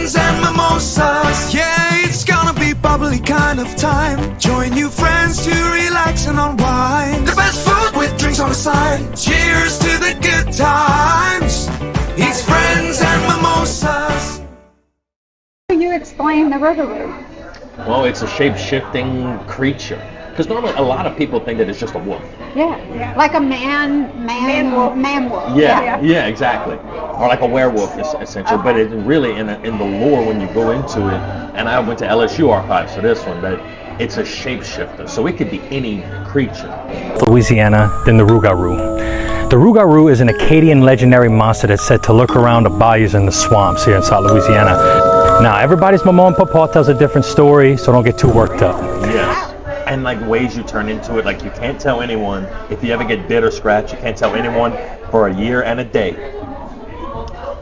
friends and mimosas. Yeah, it's gonna be bubbly kind of time. Join new friends to relax and unwind. The best food with drinks on the side. Cheers to the good times. It's friends and mimosas. Can you explain the Rougarou? Well, it's a shape-shifting creature. Because normally a lot of people think that it's just a wolf. Yeah. Like a man wolf. Yeah, exactly. Or like a werewolf, essentially. But it really, in the lore, when you go into it, and I went to LSU archives for this one, that it's a shapeshifter. So it could be any creature. Louisiana than the Rougarou. The Rougarou is an Acadian legendary monster that's said to lurk around the bayous and the swamps here in South Louisiana. Now, everybody's mama and papa tells a different story, so don't get too worked up. Yes. And like ways you turn into it, like you can't tell anyone. If you ever get bit or scratched, you can't tell anyone for a year and a day.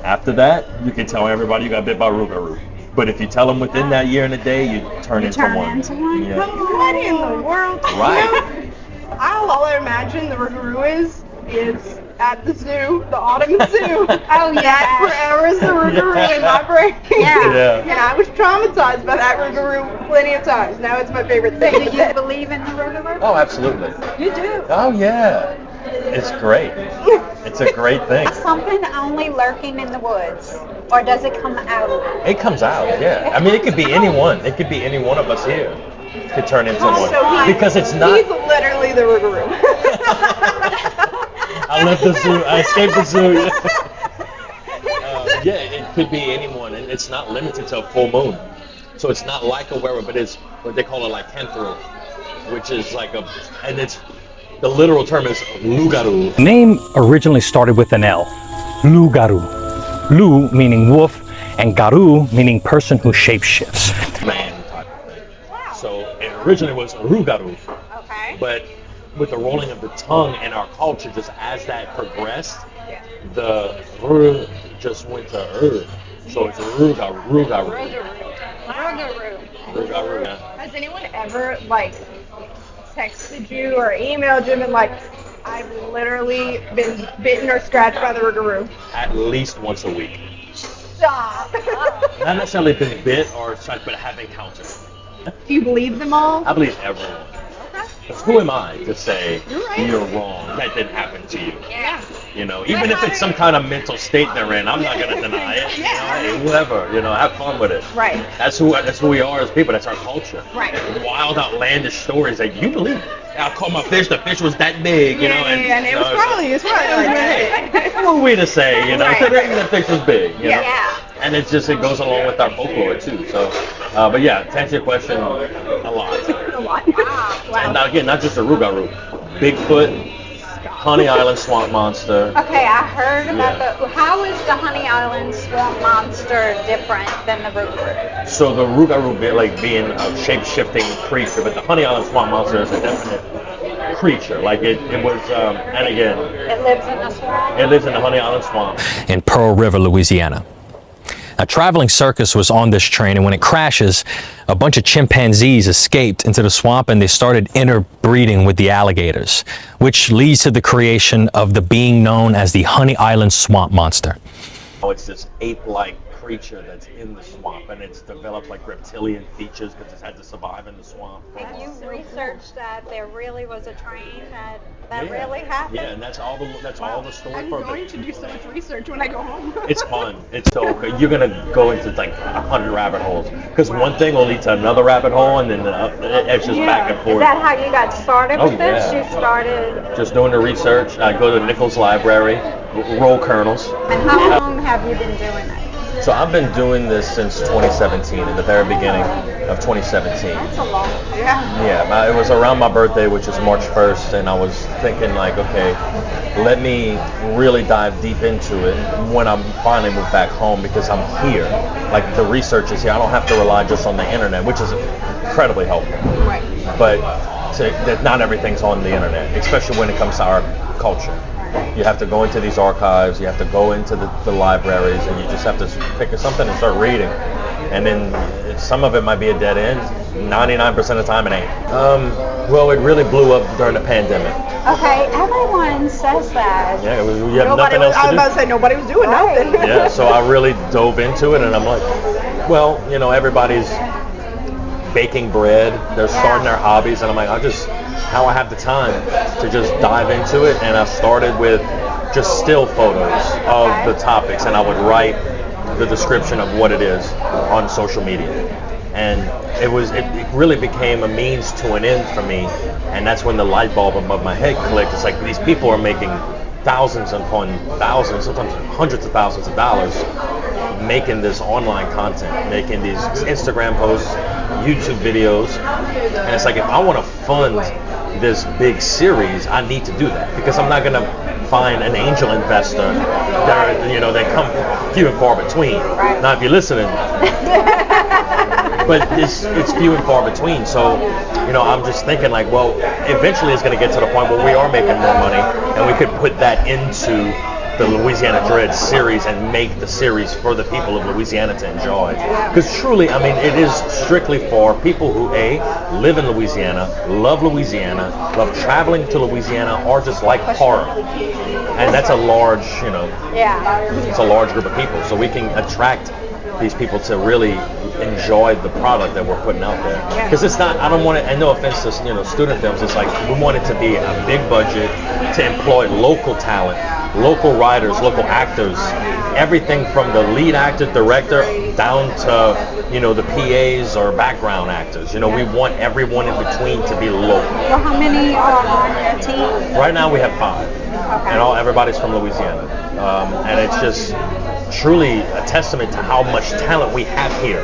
After that, you can tell everybody you got bit by Rougarou. But if you tell them within that year and a day, you turn into one. Yeah. What in the world? Right. All I imagine the Rougarou is at the zoo, the autumn zoo. Oh, yeah. That forever is the Rougarou in my brain. Yeah. And I was traumatized by that Rougarou plenty of times. Now it's my favorite thing. Do you believe in the Rougarou? Oh, absolutely. You do? Oh, yeah. It's great. It's a great thing. Is something only lurking in the woods, or does it come out? It comes out, yeah. I mean, it could be anyone. It could be any one of us here could turn into one. Because it's not... He's literally the Rougarou. I left the zoo. I escaped the zoo. Yeah, it could be anyone, and it's not limited to a full moon. So it's not like a werewolf, but it's what they call a lycanthrope, which is like and it's the literal term is Lougarou. The name originally started with an L, Lougarou. Lou meaning wolf, and garou meaning person who shapeshifts. Man type of thing. So it originally was Rougarou. Okay. But with the rolling of the tongue in our culture, just as that progressed, the R just went to So it's Rougarou. Rougarou, yeah. Has anyone ever texted you or emailed you and been like, I've literally been bitten or scratched by the Rougarou? At least once a week. Stop. Not necessarily been bit or scratched, but have encountered. Do you believe them all? I believe everyone. Because who am I to say you're wrong? That didn't happen to you. Yeah. You know, even if it's some kind of mental state they're in, I'm not going to deny it. You know, hey, whoever, have fun with it. Right. That's who we are as people. That's our culture. Right. Wild, outlandish stories that you believe. I caught my fish. The fish was that big. And it was probably like that. Who are we to say? Right. The fish was big. You know? Yeah. And it goes along with our folklore too. So, but yeah, to answer your question, a lot. A lot. Wow. And again, not just a Rougarou, Bigfoot, Honey Island swamp monster. Okay, I heard about how is the Honey Island swamp monster different than the Rougarou? So the Rougarou being a shape-shifting creature, but the Honey Island swamp monster is a definite creature. Like it was, and again, It lives in the swamp? it lives in the Honey Island swamp. In Pearl River, Louisiana. A traveling circus was on this train, and when it crashes, a bunch of chimpanzees escaped into the swamp and they started interbreeding with the alligators, which leads to the creation of the being known as the Honey Island swamp monster. It's this ape-like creature that's in the swamp, and it's developed like reptilian features because it's had to survive in the swamp. And you researched that there really was a train that really happened? Yeah, and that's all the story I'm for going it. to do so much research when I go home. It's fun. It's so good. You're gonna go into like 100 rabbit holes because one thing will lead to another rabbit hole, and then it's just back and forth. Is that how you got started with this? Yeah. You started... Just doing the research. I go to Nichols Library, roll kernels. And how long have you been doing it? So I've been doing this since 2017, in the very beginning of 2017. That's a long time. Yeah, it was around my birthday, which is March 1st, and I was thinking like, okay, let me really dive deep into it when I finally move back home because I'm here. Like the research is here. I don't have to rely just on the internet, which is incredibly helpful. Right. But that not everything's on the internet, especially when it comes to our culture. You have to go into these archives, you have to go into the libraries, and you just have to pick something and start reading. and then some of it might be a dead end. 99% of the time it ain't. Well, it really blew up during the pandemic. Okay, everyone says that. Yeah, you have Nobody nothing was, else I to was do. about to say nobody was doing nothing. Yeah, so I really dove into it, and I'm like, well, everybody's baking bread, they're starting their hobbies, and I'm like, how I have the time to just dive into it, and I started with just still photos of the topics, and I would write the description of what it is on social media. And it really became a means to an end for me, and that's when the light bulb above my head clicked. It's like these people are making thousands upon thousands, sometimes hundreds of thousands of dollars making this online content, making these Instagram posts, YouTube videos, and it's like, if I want to fund this big series, I need to do that, because I'm not going to find an angel investor. They come few and far between. Now, if you're listening, but it's few and far between. So, I'm just thinking like, well, eventually it's going to get to the point where we are making more money, and we could put that into the Louisiana Dread series and make the series for the people of Louisiana to enjoy. Because truly, it is strictly for people who live in Louisiana, love traveling to Louisiana, or just like horror. And that's a large, it's a large group of people. So we can attract these people to really enjoy the product that we're putting out there. Because it's not, I don't want it, and no offense to student films, it's like we want it to be a big budget to employ local talent, local writers, local actors, everything from the lead actor, director, down to the PAs or background actors. We want everyone in between to be local. Well, how many are on your team? Right now we have 5, and everybody's from Louisiana, and it's just truly a testament to how much talent we have here.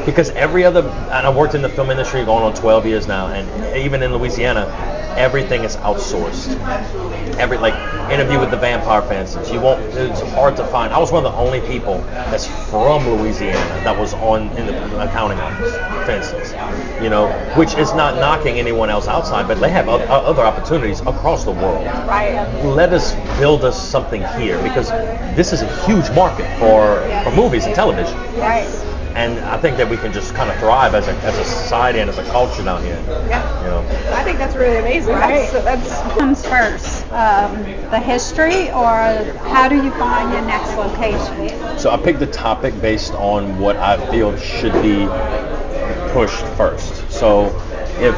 Because and I worked in the film industry going on 12 years now, and even in Louisiana, everything is outsourced. Interview with the Vampire Fences. It's hard to find. I was one of the only people that's from Louisiana that was in the accounting office, for instance. Which is not knocking anyone else outside, but they have other opportunities across the world. Right. Let us build us something here, because this is a huge market for movies and television. Right. And I think that we can just kind of thrive as a society and as a culture down here. Yeah. I think that's really amazing. Right. That's comes first, the history, or how do you find your next location? So I picked the topic based on what I feel should be pushed first. So if,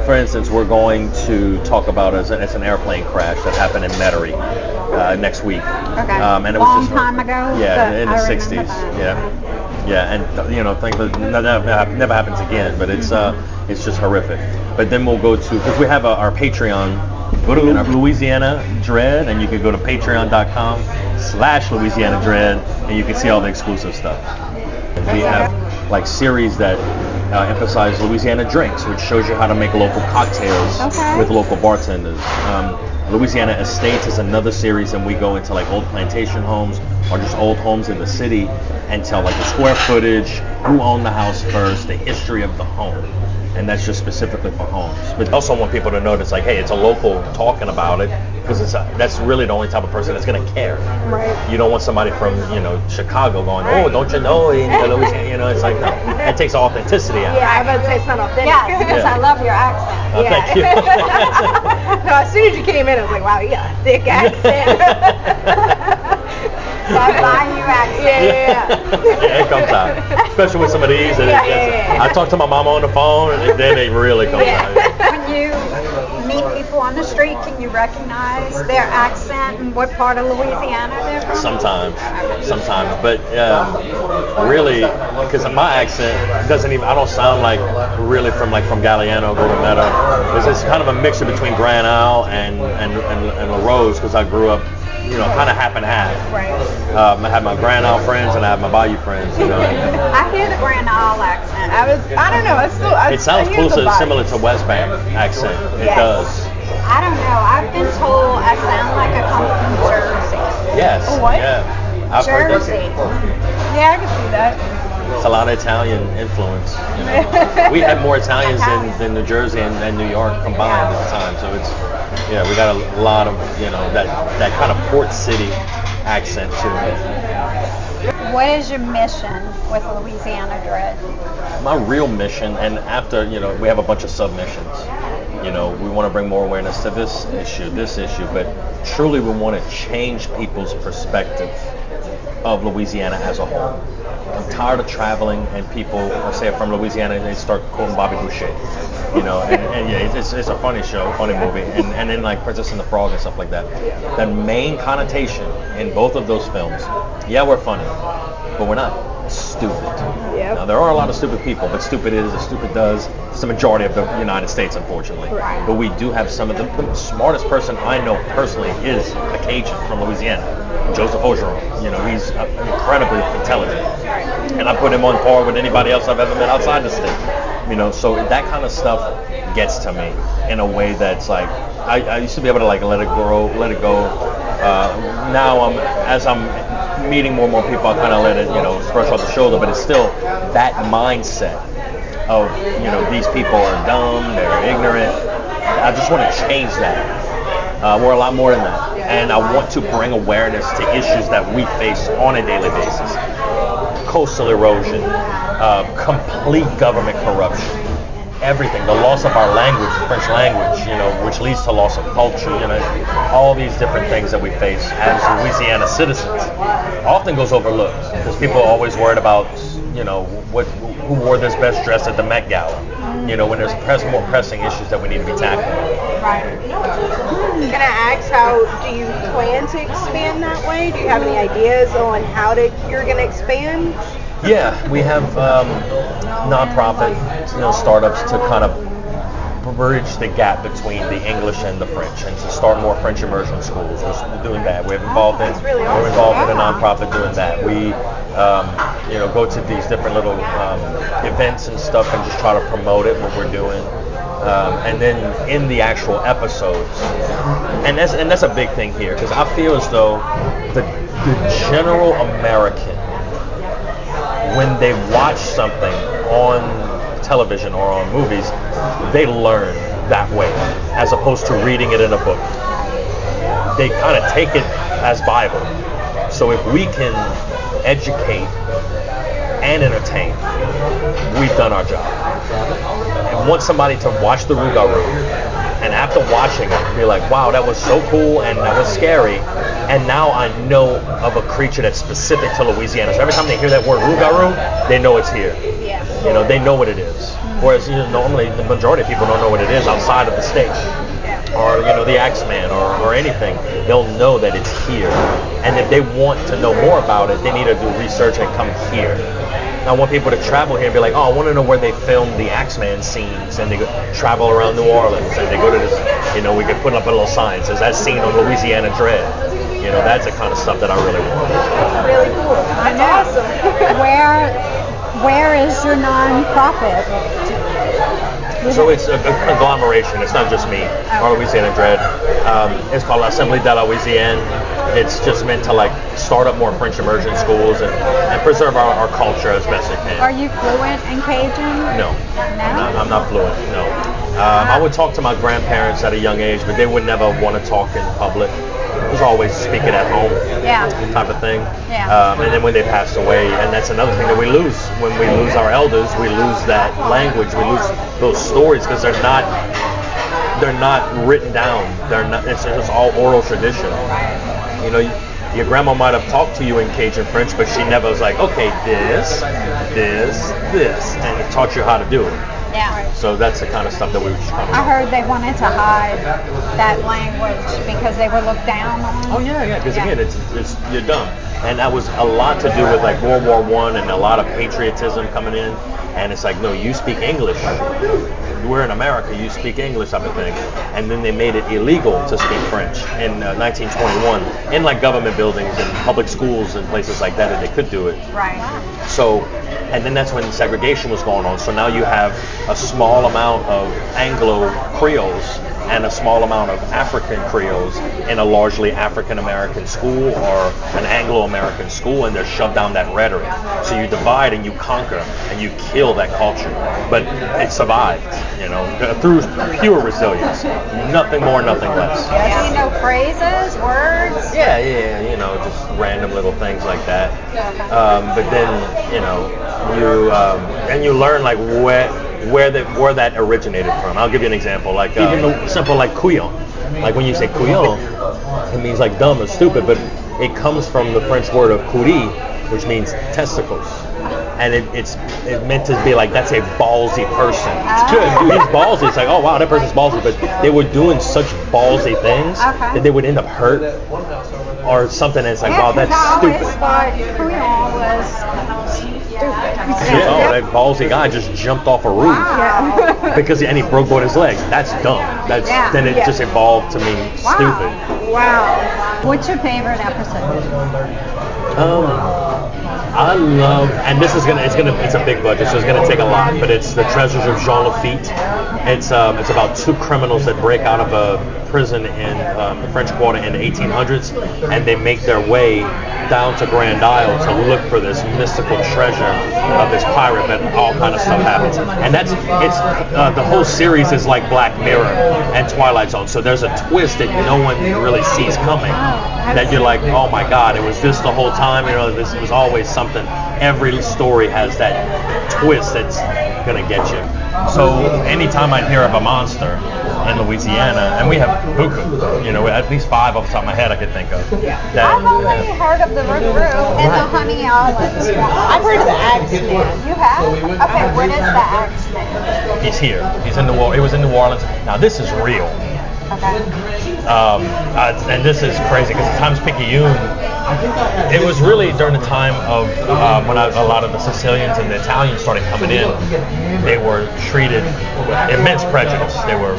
for instance, we're going to talk about it's an airplane crash that happened in Metairie next week. Okay. And it Long was just time ago. Yeah, in the I 60s. remember that. Yeah, and thankfully that never happens again. But it's just horrific. But then we'll go to, because we have our Patreon. Go to Louisiana Dread, and you can go to patreon.com/Louisiana Dread, and you can see all the exclusive stuff. And we have series that emphasize Louisiana drinks, which shows you how to make local cocktails with local bartenders. Louisiana Estates is another series, and we go into old plantation homes or just old homes in the city and tell the square footage, who owned the house first, the history of the home. And that's just specifically for homes. But I also want people to know that hey, it's a local talking about it, because that's really the only type of person that's going to care. right. You don't want somebody from Chicago going, oh, don't you know? Louisiana? It's like, no, it takes authenticity out. Yeah, I was about to say it's not authentic. Yeah, because I love your accent. Oh, thank you. No, as soon as you came in, I was like, wow, you got a thick accent. That Bayou accent. Yeah, it comes out. Especially with some of these. I talk to my mama on the phone, and then it really comes out. When you meet people on the street, can you recognize their accent and what part of Louisiana they're from? Sometimes, but really, because my accent doesn't even, I don't sound really from Galliano, go to Meta. It's kind of a mixture between Grand Isle and La Rose, because I grew up, kind of half and half. Right. I have my Grand Isle friends and I have my Bayou friends. I hear the Grand Isle accent. I don't know. It sounds similar to West Bank accent. It does. I don't know. I've been told I sound like I come from Jersey. Yes. What? Yeah. I've heard that. Jersey. Yeah, I can see that. It's a lot of Italian influence. We had more Italians than New Jersey and New York combined at the time. So it's, we got a lot of, that kind of port city accent to it. what is your mission with Louisiana Dread? My real mission, and after, we have a bunch of submissions. We want to bring more awareness to this issue, but truly we want to change people's perspective of Louisiana as a whole. I'm tired of traveling and people, let's say from Louisiana, and they start quoting Bobby Boucher. And yeah, it's a funny show, funny movie, and then like Princess and the Frog and stuff like that. That main connotation in both of those films, yeah, we're funny, but we're not stupid. Yep. Now there are a lot of stupid people, but stupid is as stupid does. It's the majority of the United States, unfortunately. Right. But we do have some of the smartest person I know personally is a Cajun from Louisiana. Joseph Ogeron, he's incredibly intelligent, and I put him on par with anybody else I've ever met outside the state. So that kind of stuff gets to me in a way that's like I used to be able to like let it go. Now as I'm meeting more and more people, I kind of let it brush off the shoulder, but it's still that mindset of these people are dumb, they're ignorant. I just want to change that. We're a lot more than that. And I want to bring awareness to issues that we face on a daily basis. Coastal erosion, complete government corruption, everything. The loss of our language, the French language, which leads to loss of culture, all these different things that we face as Louisiana citizens often goes overlooked because people are always worried about, who wore this best dress at the Met Gala. When there's more pressing issues that we need to be tackling. Can I ask, how do you plan to expand that way? Do you have any ideas on how you're going to expand? Yeah, we have nonprofit, startups to kind of bridge the gap between the English and the French, and to start more French immersion schools. We're doing that. We're involved in a nonprofit doing that. We go to these different little events and stuff and just try to promote it, what we're doing. And then in the actual episodes, and that's a big thing here, because I feel as though the general American, when they watch something on television or on movies, they learn that way, as opposed to reading it in a book. They kind of take it as Bible. So if we can educate and entertain, we've done our job. And want somebody to watch the Rougarou, and after watching it, be like, wow, that was so cool and that was scary. And now I know of a creature that's specific to Louisiana. So every time they hear that word Rougarou, they know it's here. Yeah. They know what it is. Whereas normally the majority of people don't know what it is outside of the state. Or the Axeman or anything. They'll know that it's here. And if they want to know more about it, they need to do research and come here. I want people to travel here and be like, oh, I want to know where they filmed the Axeman scenes, and they travel around New Orleans, and they go to this, we could put up a little sign that says that scene on Louisiana Dread. That's the kind of stuff that I really want. Really cool. That's awesome. Where is your nonprofit? So it's a conglomeration. It's not just me, or Louisiana Dread. It's called L'Assemblée de la Louisiane. It's just meant to start up more French immersion schools and preserve our culture as best it can. Are you fluent in Cajun? No. No? I'm not fluent, no. I would talk to my grandparents at a young age, but they would never want to talk in public. It was always speaking at home, type of thing. Yeah. And then when they passed away, and that's another thing that we lose. When we lose our elders, we lose that language. We lose those stories because they're not written down. It's all oral tradition. Your grandma might have talked to you in Cajun French, but she never was like, okay, this, and it taught you how to do it. Yeah. So that's the kind of stuff that we were just trying to do. I heard they wanted to hide that language because they were looked down on. Oh yeah, because again, it's you're dumb, and that was a lot to do with World War I and a lot of patriotism coming in, and it's like, no, you speak English. We're in America, you speak English, type of thing. And then they made it illegal to speak French in 1921 in government buildings and public schools and places like that they could do it. Right. So, and then that's when segregation was going on. So now you have a small amount of Anglo Creoles and a small amount of African Creoles in a largely African American school or an Anglo-American school, and they're shoved down that rhetoric. So you divide and you conquer and you kill that culture. But it survived, through pure resilience. Nothing more, nothing less. Do you know phrases, words? Yeah, just random little things like that. But then, you learn like where that originated from. I'll give you an example, like even the simple like couillon. Like when you say couillon, it means like dumb or stupid, but it comes from the French word of courir, which means testicles. And it's meant to be like, that's a ballsy person. It's good. He's ballsy. It's like, oh wow, that person's ballsy. But they were doing such ballsy things that they would end up hurt or something. And it's like, wow, that's stupid. I always thought couillon was stupid. That ballsy guy just jumped off a roof because he broke both his legs. That's dumb. Then it just evolved to mean stupid. Wow. What's your favorite episode? I love, and this is it's a big budget, so it's gonna take a lot, but it's The Treasures of Jean Lafitte. It's about two criminals that break out of a prison in the French Quarter in the 1800s, and they make their way down to Grand Isle to look for this mystical treasure of this pirate, but all kind of stuff happens. And the whole series is like Black Mirror and Twilight Zone, so there's a twist that no one really sees coming, that you're like, oh my God, it was this the whole time, this was always something. Every story has that twist that's gonna get you. So anytime I hear of a monster in Louisiana, and we have buku, at least 5 off the top of my head I could think of. I've only heard of the Rougarou and the Honey Islands. I've heard of the Axeman. You have? Okay, what is the Axeman? He's here. He's in He was in New Orleans. Now this is real. Okay. And this is crazy because Times-Picayune, it was really during the time of when a lot of the Sicilians and the Italians started coming in. They were treated with immense prejudice. They were,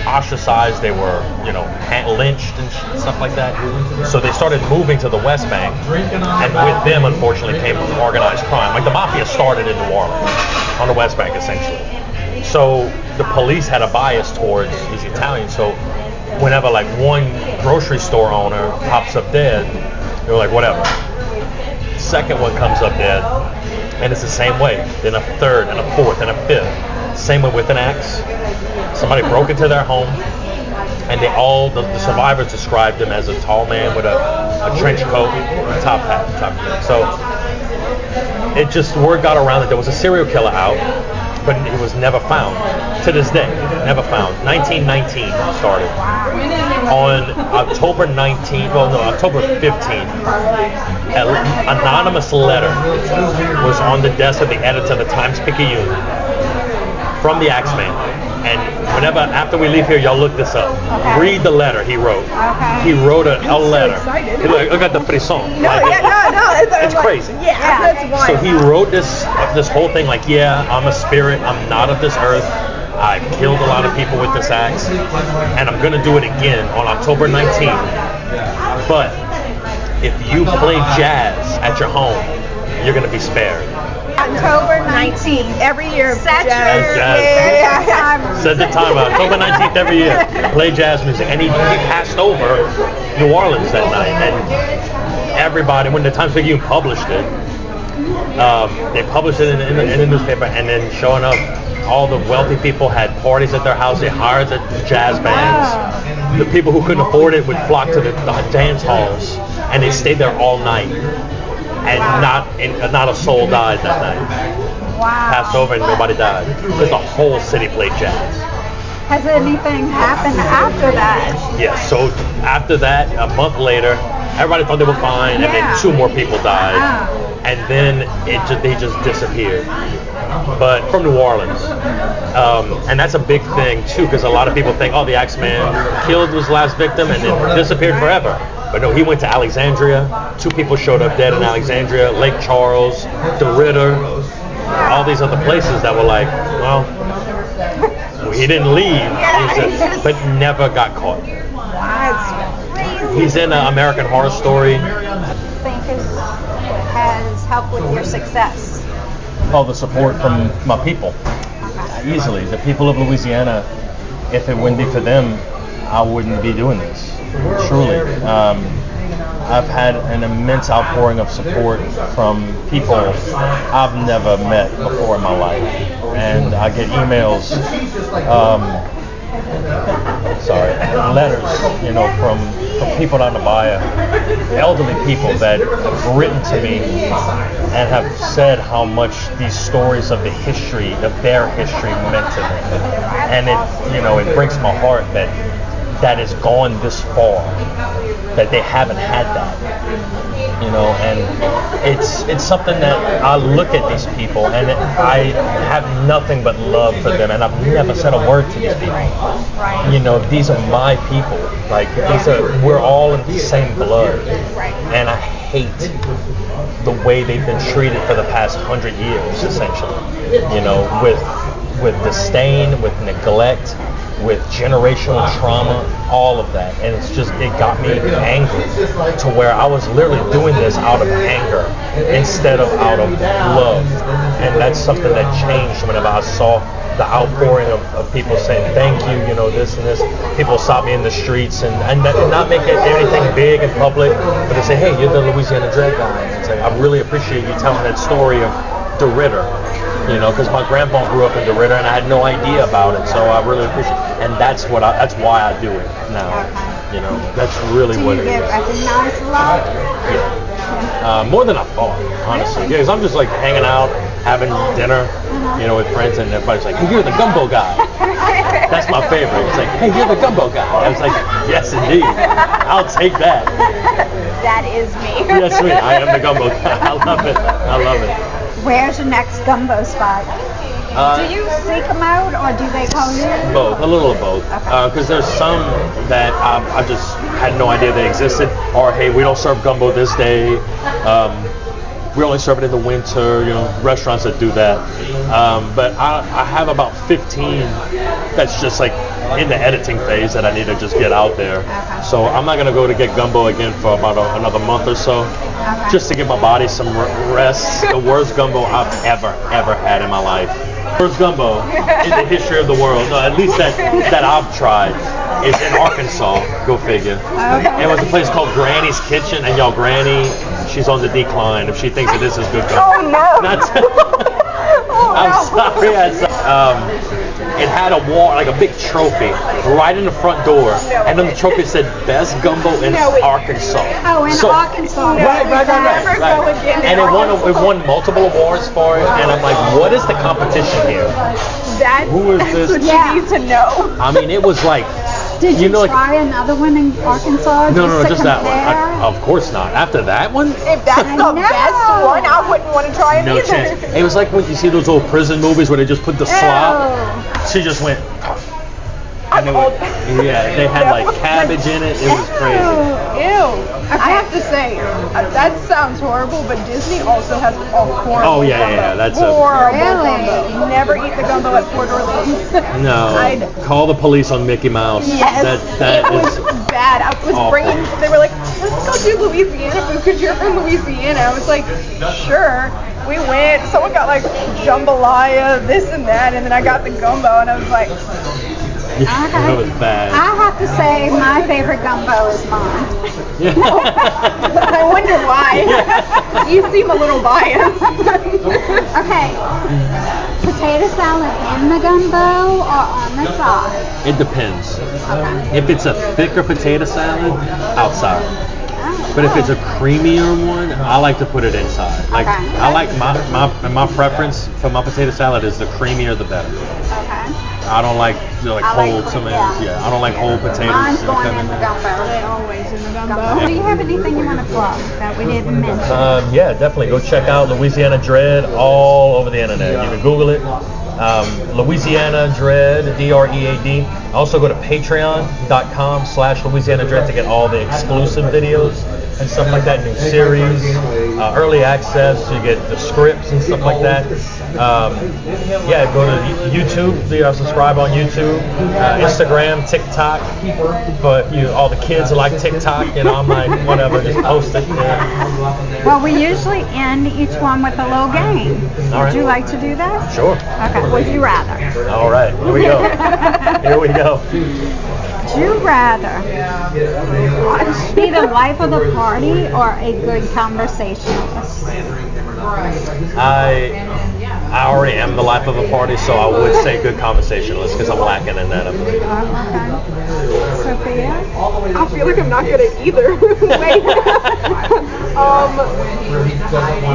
ostracized. They were, lynched and stuff like that. So they started moving to the West Bank, and with them, unfortunately, came organized crime. Like the mafia started in New Orleans, on the West Bank, essentially. So the police had a bias towards these Italians. So whenever like one grocery store owner pops up dead, they're like, whatever. Second one comes up dead, and it's the same way. Then a third, and a fourth, and a fifth. Same way with an axe. Somebody broke into their home, and the survivors described him as a tall man with a trench coat, a top hat. So word got around that there was a serial killer out, but it was never found. To this day, never found. 1919 started. On October 15th, an anonymous letter was on the desk of the editor of the Times-Picayune from the Axeman. And after we leave here, y'all look this up. Okay. Read the letter he wrote. Okay. He wrote a letter. excited. I got the frisson. No, It's crazy. Yeah, that's wild. So he wrote this whole thing like, I'm a spirit. I'm not of this earth. I've killed a lot of people with this axe, and I'm gonna do it again on October 19th. But if you play jazz at your home, you're gonna be spared. October 19th. Every year. Set Jazz. Set the time out. October 19th every year. Play jazz music. And he passed over New Orleans that night. And everybody, when the Times-Picayune published it, they published it in the newspaper. And then sure enough, all the wealthy people had parties at their house. They hired the jazz bands. The people who couldn't afford it would flock to the dance halls. And they stayed there all night. And not a soul died that night. Wow. Passed over and nobody died. Because the whole city played jazz. Has anything happened after that? Yeah, so after that, a month later, everybody thought they were fine, and then 2 more people died. And then they just disappeared. But from New Orleans. And that's a big thing, too, because a lot of people think, the Axeman killed his last victim and then disappeared forever. But no, he went to Alexandria. 2 people showed up dead in Alexandria, Lake Charles, the Ritter, all these other places that were like, he didn't leave, but never got caught. That's crazy. He's in American Horror Story. Think has helped with your success? The support from my people. Easily. The people of Louisiana if it wouldn't be for them, I wouldn't be doing this. Truly. I've had an immense outpouring of support from people I've never met before in my life. And I get emails, letters, you know, from people down the Bahia, elderly people that have written to me and have said how much these stories of the history, of their history, meant to them. And it, you know, it breaks my heart that it's gone this far, that they haven't had that, you know, and it's something that I look at these people and I have nothing but love for them, and I've never said a word to these people. You know, these are my people. Like, we're all in the same blood, and I hate the way they've been treated for the past 100 years, essentially. You know, with disdain, with neglect, with generational trauma, all of that. And it got me angry to where I was literally doing this out of anger instead of out of love. And that's something that changed whenever I saw the outpouring of people saying thank you, you know, this and this. People stop me in the streets and not make it anything big and public, but they say, hey, you're the Louisiana Dread guy. And it's like, I really appreciate you telling that story of the Ritter. You know, because my grandpa grew up in the Ritter and I had no idea about it, so I really appreciate it. And that's why I do it now. You know, that's really what it is. Do you get recognized a lot? Yeah. More than I thought, honestly. Because I'm just like hanging out, having dinner, you know, with friends, and everybody's like, hey, you're the gumbo guy. That's my favorite. It's like, hey, you're the gumbo guy. I was like, yes, indeed. I'll take that. That is me. Yes, sweet. I am the gumbo guy. I love it. I love it. Where's your next gumbo spot? Do you seek them out, or do they call you? Both, a little of both. Because there's some that I just had no idea they existed. Or, hey, we don't serve gumbo this day. We only serve it in the winter. You know, restaurants that do that. But I have about 15 that's just like in the editing phase that I need to just get out there. Okay. So I'm not going to go to get gumbo again for about another month or so. Okay. Just to give my body some rest. The worst gumbo I've ever had in my life. Worst gumbo in the history of the world. No, at least that I've tried is in Arkansas. Go figure. Okay. It was a place called Granny's Kitchen, and y'all, Granny, she's on the decline if she thinks that this is good gumbo. Oh no! I'm sorry. It had a wall, like a big trophy, right in the front door, and then the trophy said "Best Gumbo in Arkansas." Oh, in Arkansas. Right. And it won multiple awards for it, and I'm like, what is the competition here? Who is this? That's what you need to know. I mean, it was like. Did you try another one in Arkansas? No, just that one. Of course not. After that one? If that's the best one, I wouldn't want to try it either. No chance. It was like when you see those old prison movies where they just put the slop. She just went. And they had like cabbage in it. It was crazy. Ew. I have to say, that sounds horrible, but Disney also has a horrible Oh, yeah. That's horrible gumbo. Never eat the gumbo at Port Orleans. No. Call the police on Mickey Mouse. Yes. That was bad. I was awful. they were like, let's go do Louisiana food because you're from Louisiana. I was like, sure. We went, someone got like jambalaya, this and that, and then I got the gumbo, and I was like, that was bad. I have to say my favorite gumbo is mine. I wonder why. You seem a little biased. Okay. Potato salad in the gumbo or on the side? It depends. Okay. If it's a thicker potato salad, outside. But if it's a creamier one, I like to put it inside. Like Okay. I like my preference for my potato salad is the creamier the better. Okay. I don't like whole tomatoes. Yeah. I don't like whole potatoes. Mine's going in the gumbo. Always in the gumbo. Do you have anything you want to plug that we didn't mention? Yeah, definitely. Go check out Louisiana Dread all over the internet. You can Google it. Louisiana Dread, DREAD. Also go to patreon.com/Louisiana Dread to get all the exclusive videos and stuff like that, new series. early access. You get the scripts and stuff like that. Yeah, go to YouTube. Subscribe on YouTube, Instagram, TikTok. But all the kids like TikTok. I'm like, whatever, just post it. Yeah. Well, we usually end each one with a little game. All Would right. you like to do that? Sure. Okay. Would you rather? All right. Here we go. Here we go. Would you rather be the life of the party or a good conversationalist? I already am the life of a party, so I would say good conversationalist because I'm lacking in that. Okay. Sophia? I feel like I'm not good at either. Wait.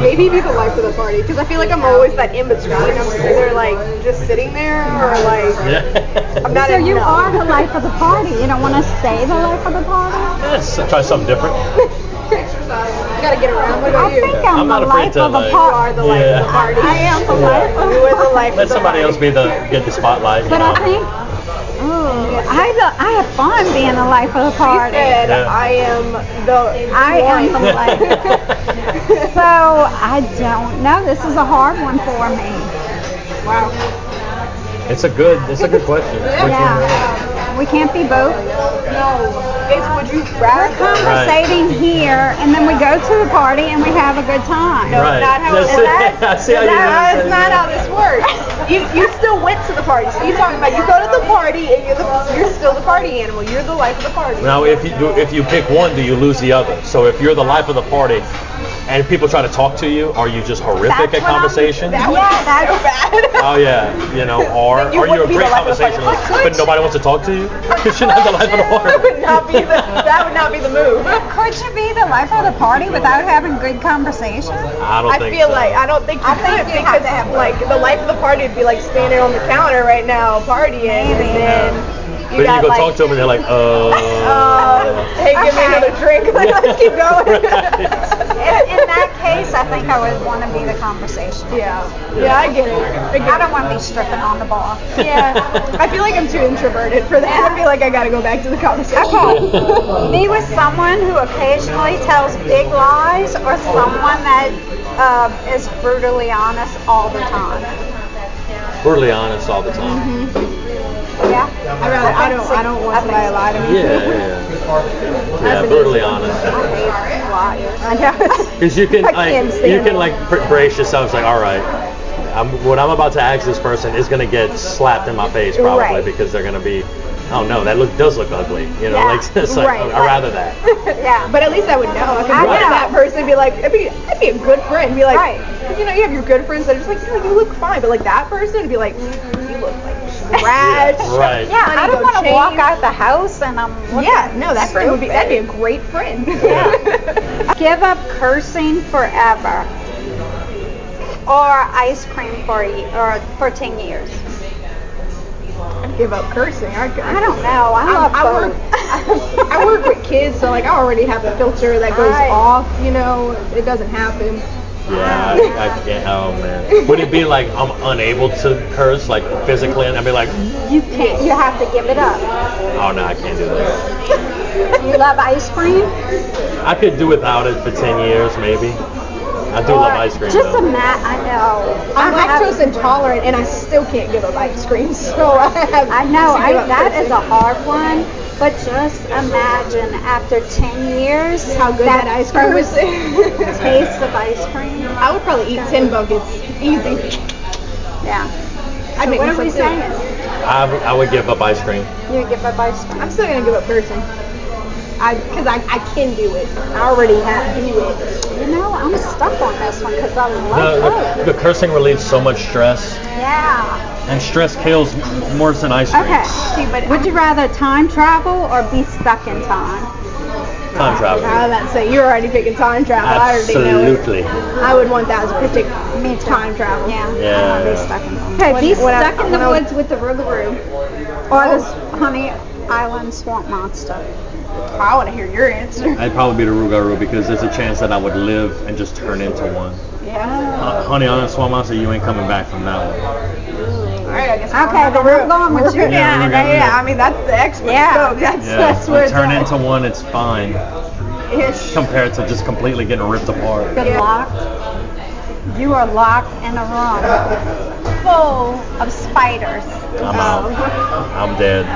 Maybe be the life of the party because I feel like I'm always that in between. I'm either like just sitting there or like I'm not. So you are the life of the party. You don't want to stay the life of the party? Let's try something different. Gotta get around. What about I you? think I'm not the afraid life to, of the like- You party. are the life of the party. I am the life of You are the life Let of the somebody else party. get the spotlight. But I think, I have fun being the life of the She party. said, Yeah. I am the life. So I don't know. This is a hard one for me. Wow. It's a good question. Yeah. We can't be both. No. It's would you We're rather? conversating here, and then we go to the party and we have a good time. No, Right. not how That's is it. that? I see how you That's did it. not how this works. You still went to the party. So you're talking about you go to the party and you're still the party animal. You're the life of the party. Now, if you pick one, do you lose the other? So if you're the life of the party, and people try to talk to you, are you just horrific at conversation? That would be so bad. Oh yeah, or You are you a wouldn't be great the life of the party. conversationalist, but nobody wants to talk to you? Because you're not the life of the That party. would not be the move. Could you be the life of the party without having good conversation? I don't I think feel so. like I don't think you could because like the life of the party would be like standing on the counter right now partying and then But you got go like talk to them and they're like, hey, give me Okay. another drink. Like, let's keep going. In that case, I think I would want to be the conversation. Yeah, I get it. I don't want to be stripping on the bar. Yeah, I feel like I'm too introverted for that. I feel like I gotta go back to the conversation. Okay. Be with someone who occasionally tells big lies or someone that is brutally honest all the time. brutally honest all the time. Yeah. I don't want somebody to lie to me. Yeah, brutally honest. Liars. I know. Because you can I can't like stand them. brace yourself. It's like, all right, what I'm about to ask this person is gonna get slapped in my face probably Right. because they're gonna be, oh no, that does look ugly. You know, Yeah. like it's like Right. I'd rather that. Yeah. But at least I would know. I could I look at know. that person and be like, I'd be a good friend. Be like, Right. you know, you have your good friends that are just like, you look fine. But like that person would be like, you look like trash. Right. Yeah, I don't go want to change. walk out the house and I'm looking Yeah, no, that friend would be, that'd be a great friend. Give up cursing forever or ice cream for 10 years. Give up cursing. I don't know. I love both. I work with kids, so like I already have a filter that goes Right. off. You know, it doesn't happen. Yeah, I can't. Oh man, would it be like I'm unable to curse, like physically, and I'd be like, You can't. You have to give it up. oh no, I can't do that. You love ice cream? I could do without it for 10 years, maybe. I do love ice cream. Just though. I know. I'm lactose intolerant, and I still can't give up ice cream. So I have. I know. to give up That cursing. is a hard one. But just imagine after 10 years How good that ice cream first is. taste of ice cream. I would probably eat 10 buckets easy. Yeah. I'd make What are we myself do saying? it. I would give up ice cream. You give up ice cream. I'm still gonna give up cursing. Because I can do it. I already have to do it. You know, I'm stuck on this one because I love The cursing relieves so much stress, Yeah. and stress kills worse than ice cream. Okay. But Would you rather time travel or be stuck in time? Time travel. I was about to say, you're already picking time travel. I already know Absolutely. it. I would want that as a particular Me too. time travel. Yeah. Yeah. I want to be stuck in time. Okay, be When I- stuck in the when I was- woods with the Rougarou or this Honey Island swamp monster. I want to hear your answer. I'd probably be the Rougarou because there's a chance that I would live and just turn into one. Yeah. Honey, on a swamp monster, you ain't coming back from that one. All right, I guess Okay, then we're going with you. Yeah, I mean, that's the expert. Yeah. So that's Yeah, where I it's turn at. into one, it's fine. Ish. compared to just completely getting ripped apart. You're locked. You are locked in a room full of spiders. I'm out. I'm dead.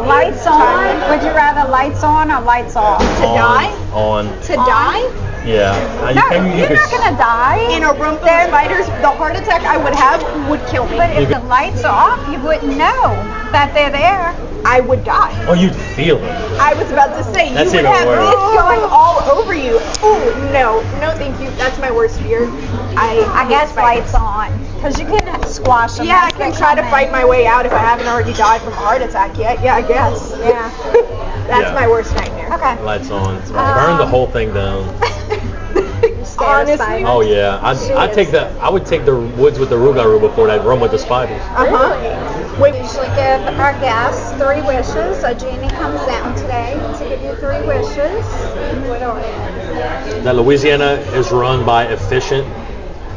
Lights on. Would you rather lights on or lights off? To die? On. To die? Yeah. No, you're not gonna die. In a room full of spiders, the heart attack I would have would kill me. But if the lights off, you wouldn't know that they're there. I would die. Or you'd feel it. I was about to say, That's you would even have worse. this going all over you. Oh, no, thank you. That's my worst fear. I guess lights on, because you can squash them. Yeah, I can try to fight my way out if I haven't already died from a heart attack yet. Yeah, I guess. Yeah. That's Yeah. my worst nightmare. Okay. Lights on. Burn the whole thing down. Honestly. Oh yeah. I would take the woods with the Rougarou before that room with the spiders. We usually give our guests 3 wishes. A genie comes down today to give you 3 wishes. What are they? That Louisiana is run by efficient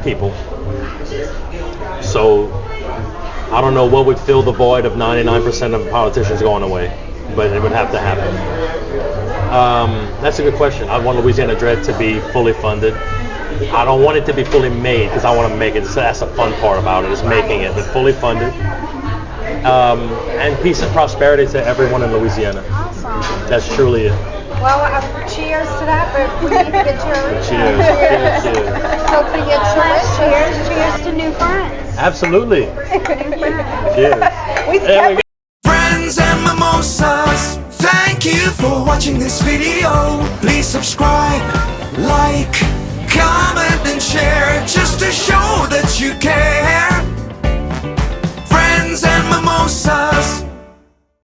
people. So I don't know what would fill the void of 99% of politicians going away, but it would have to happen. That's a good question. I want Louisiana Dread to be fully funded. I don't want it to be fully made because I want to make it. So that's the fun part about it, is making it, but fully funded. And peace and prosperity to everyone in Louisiana. Awesome. That's truly it. Well, cheers to that, but we need to get yours. Cheers. Cheers. Cheers. So can you get yours? Cheers. Cheers to new friends. Absolutely. New friends. Cheers. There we go. Friends and mimosas, thank you for watching this video. Please subscribe, like, comment and share, just to show that you care. Friends and mimosas.